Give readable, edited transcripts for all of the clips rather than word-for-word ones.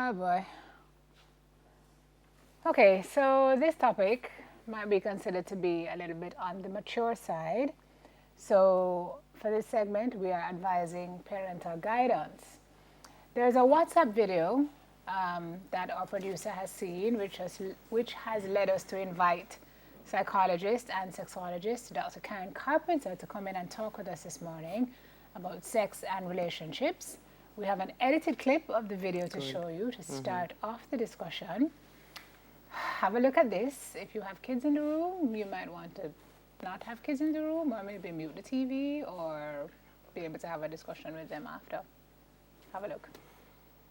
Oh boy. Okay, so this topic might be considered to be a little bit on the mature side. So for this segment, we are advising parental guidance. There's a WhatsApp video that our producer has seen, which has led us to invite psychologist and sexologist Dr. Karen Carpenter to come in and talk with us this morning about sex and relationships. We have an edited clip of the video to show you to start off the discussion. Have a look at this. If you have kids in the room, you might want to not have kids in the room, or maybe mute the TV, or be able to have a discussion with them after. Have a look.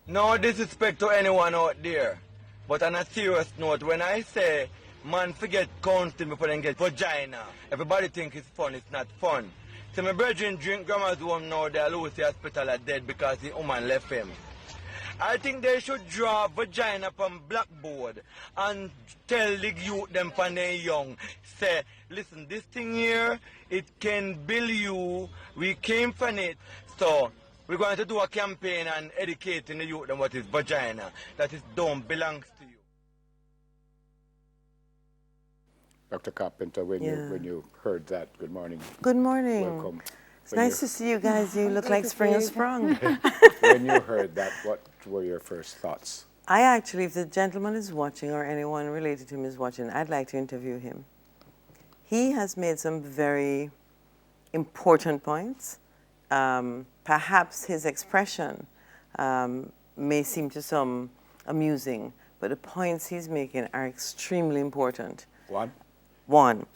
No disrespect to anyone out there, but on a serious note, when I say man forget counting before they get vagina, everybody think it's fun. It's not fun. So my brethren drink grandma's home now, they lose the hospital are dead because the woman left him. I think they should draw vagina from blackboard and tell the youth them when they young, say, listen, this thing here, it can build you, we came from it, so we're going to do a campaign and educating the youth on what is vagina, that is don't belongs to you. Dr. Carpenter, when you heard that, good morning. Good morning. Welcome. It's nice to see you guys. You look like spring has sprung. When you heard that, what were your first thoughts? I actually, if the gentleman is watching or anyone related to him is watching, I'd like to interview him. He has made some very important points. Perhaps his expression may seem to some amusing, but the points he's making are extremely important. One,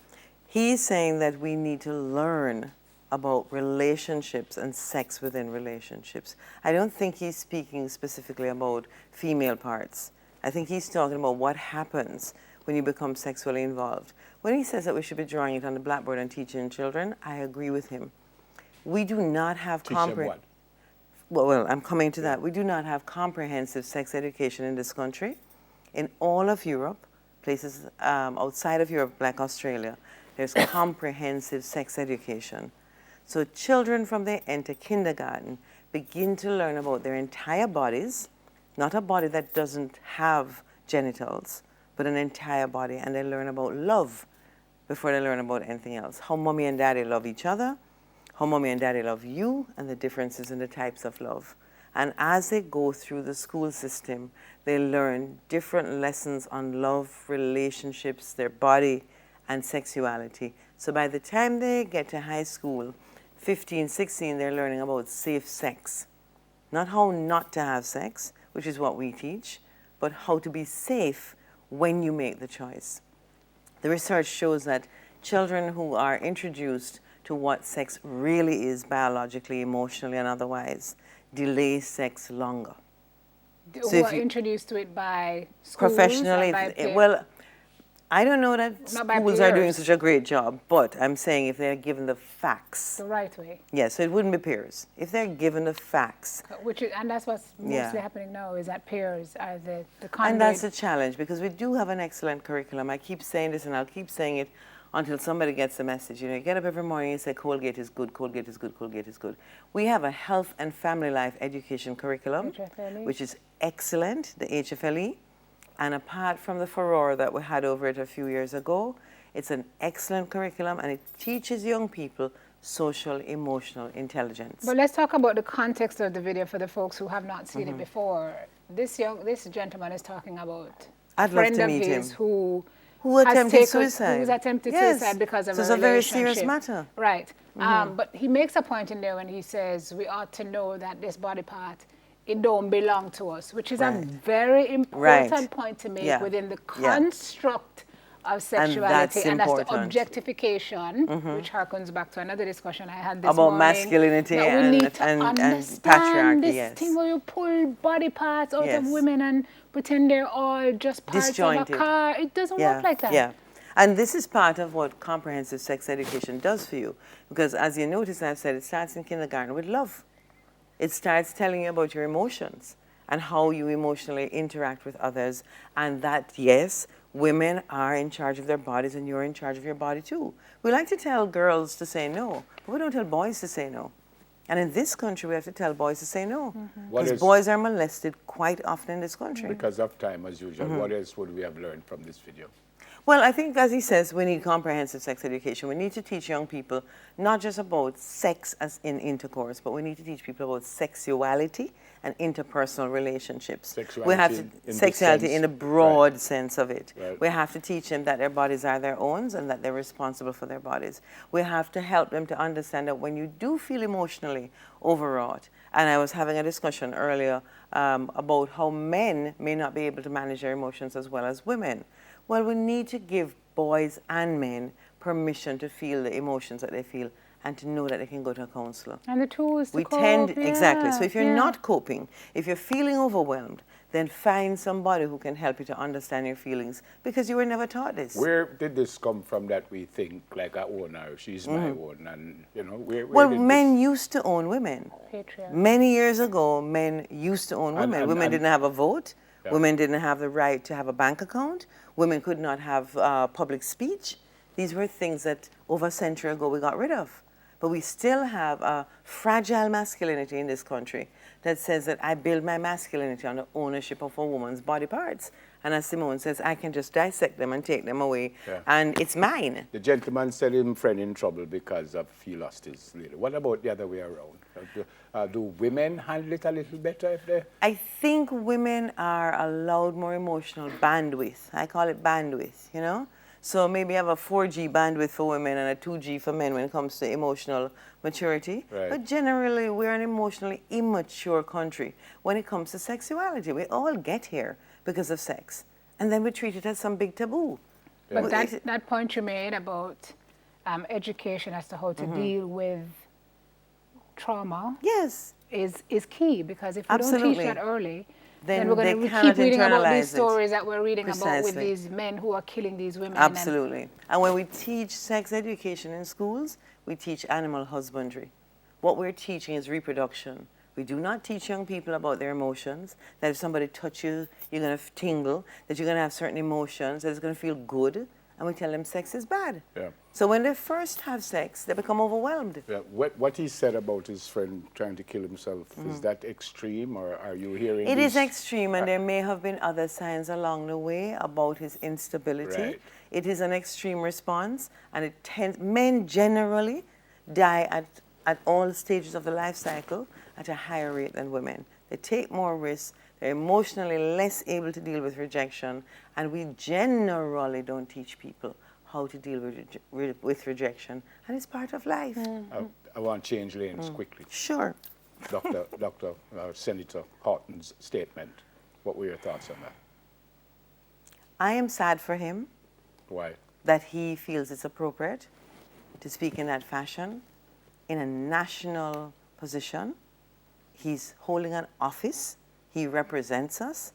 he's saying that we need to learn about relationships and sex within relationships. I don't think he's speaking specifically about female parts. I think he's talking about what happens when you become sexually involved. When he says that we should be drawing it on the blackboard and teaching children, I agree with him. We do not have Well, I'm coming to that. We do not have comprehensive sex education in this country. In all of Europe, places outside of Europe, like Australia, there's comprehensive sex education. So children, from they enter kindergarten, begin to learn about their entire bodies, not a body that doesn't have genitals, but an entire body, and they learn about love before they learn about anything else. How mommy and daddy love each other, how mommy and daddy love you, and the differences in the types of love. And as they go through the school system, they learn different lessons on love, relationships, their body, and sexuality. So by the time they get to high school, 15, 16, they're learning about safe sex. Not how not to have sex, which is what we teach, but how to be safe when you make the choice. The research shows that children who are introduced to what sex really is biologically, emotionally, and otherwise, delay sex longer. Who are introduced to it by schools professionally? Well, I don't know that schools are doing such a great job, but I'm saying if they're given the facts. The right way. Yes, so it wouldn't be peers. If they're given the facts. And that's what's mostly happening now, is that peers are the conduit. And that's a challenge, because we do have an excellent curriculum. I keep saying this, and I'll keep saying it until somebody gets the message. You know, you get up every morning and you say, Colgate is good, Colgate is good, Colgate is good. We have a health and family life education curriculum, which is excellent, the HFLE. And apart from the furore that we had over it a few years ago, it's an excellent curriculum, and it teaches young people social, emotional intelligence. But let's talk about the context of the video for the folks who have not seen it before. This gentleman is talking about a friend of his who attempted suicide. Who's attempted suicide because of a relationship. So it's a very serious matter. Right. But he makes a point in there when he says we ought to know that this body part, it don't belong to us, which is a very important point to make within the construct of sexuality, and that's the objectification, which harkens back to another discussion I had this about morning. masculinity and patriarchy. This thing where you pull body parts out of women and pretend they're all just parts of a car. It doesn't work like that. Yeah. And this is part of what comprehensive sex education does for you, because as you notice, I've said it starts in kindergarten with love. It starts telling you about your emotions and how you emotionally interact with others, and that, yes, women are in charge of their bodies and you're in charge of your body too. We like to tell girls to say no, but we don't tell boys to say no. And in this country, we have to tell boys to say no. Because boys are molested quite often in this country. Because of time, as usual, what else would we have learned from this video? Well, I think, as he says, we need comprehensive sex education. We need to teach young people not just about sex as in intercourse, but we need to teach people about sexuality and interpersonal relationships. Sexuality in the broad sense of it. Right. We have to teach them that their bodies are their own and that they're responsible for their bodies. We have to help them to understand that when you do feel emotionally overwrought, and I was having a discussion earlier about how men may not be able to manage their emotions as well as women. Well, we need to give boys and men permission to feel the emotions that they feel and to know that they can go to a counselor. And the tools to cope. Exactly. So if you're not coping, if you're feeling overwhelmed, then find somebody who can help you to understand your feelings, because you were never taught this. Where did this come from that we think like I own her, she's my own, and you know, where well, did men used to own women. Patriarchy. Many years ago, men used to own women. Women didn't have a vote. Yeah. Women didn't have the right to have a bank account. Women could not have public speech. These were things that over a century ago we got rid of. But we still have a fragile masculinity in this country that says that I build my masculinity on the ownership of a woman's body parts. And as Simone says, I can just dissect them and take them away, and it's mine. The gentleman said him friend in trouble because of he lost his lady. What about the other way around? Do women handle it a little better if they... I think women are allowed more emotional bandwidth. I call it bandwidth, you know? So maybe have a 4G bandwidth for women and a 2G for men when it comes to emotional maturity. Right. But generally, we're an emotionally immature country when it comes to sexuality. We all get here because of sex. And then we treat it as some big taboo. But that point you made about education as to how to deal with trauma Yes. is key, because if we don't teach that early, then we're going to keep reading about these stories that we're reading about with these men who are killing these women. Absolutely. And when we teach sex education in schools, we teach animal husbandry. What we're teaching is reproduction. We do not teach young people about their emotions, that if somebody touches you, you're going to tingle, that you're going to have certain emotions, that it's going to feel good, and we tell them sex is bad. Yeah. So when they first have sex, they become overwhelmed. Yeah. What he said about his friend trying to kill himself, is that extreme, or are you hearing It is extreme, and there may have been other signs along the way about his instability. Right. It is an extreme response, and men generally die at all stages of the life cycle at a higher rate than women. They take more risks, they're emotionally less able to deal with rejection, and we generally don't teach people how to deal with rejection, and it's part of life. I want to change lanes quickly. Sure. Senator Horton's statement. What were your thoughts on that? I am sad for him. Why? That he feels it's appropriate to speak in that fashion in a national position. He's holding an office. He represents us.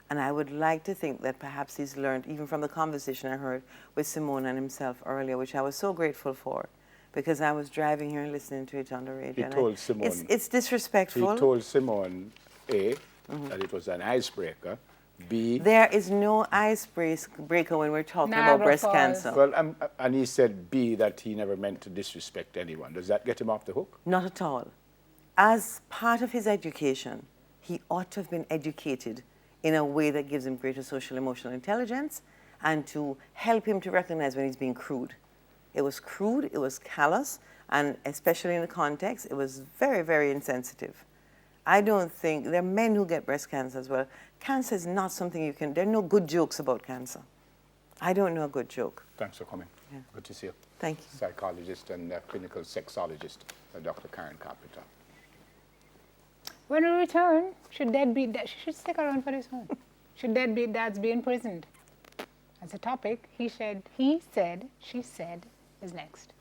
And I would like to think that perhaps he's learned, even from the conversation I heard with Simone and himself earlier, which I was so grateful for, because I was driving here and listening to it on the radio. He told Simone... It's disrespectful. He told Simone, A, that it was an icebreaker, B... There is no icebreaker when we're talking about breast cancer. Well, and he said, B, that he never meant to disrespect anyone. Does that get him off the hook? Not at all. As part of his education, he ought to have been educated in a way that gives him greater social emotional intelligence and to help him to recognize when he's being crude. It was crude, it was callous, and especially in the context, it was very, very insensitive. I don't think, there are men who get breast cancer as well. Cancer is not something you can, there are no good jokes about cancer. I don't know a good joke. Thanks for coming. Yeah. Good to see you. Thank you. Psychologist and clinical sexologist, Dr. Karen Carpenter. When we return, should deadbeat dads, she should stick around for this one. Should deadbeat dads be imprisoned? As a topic, he said, she said is next.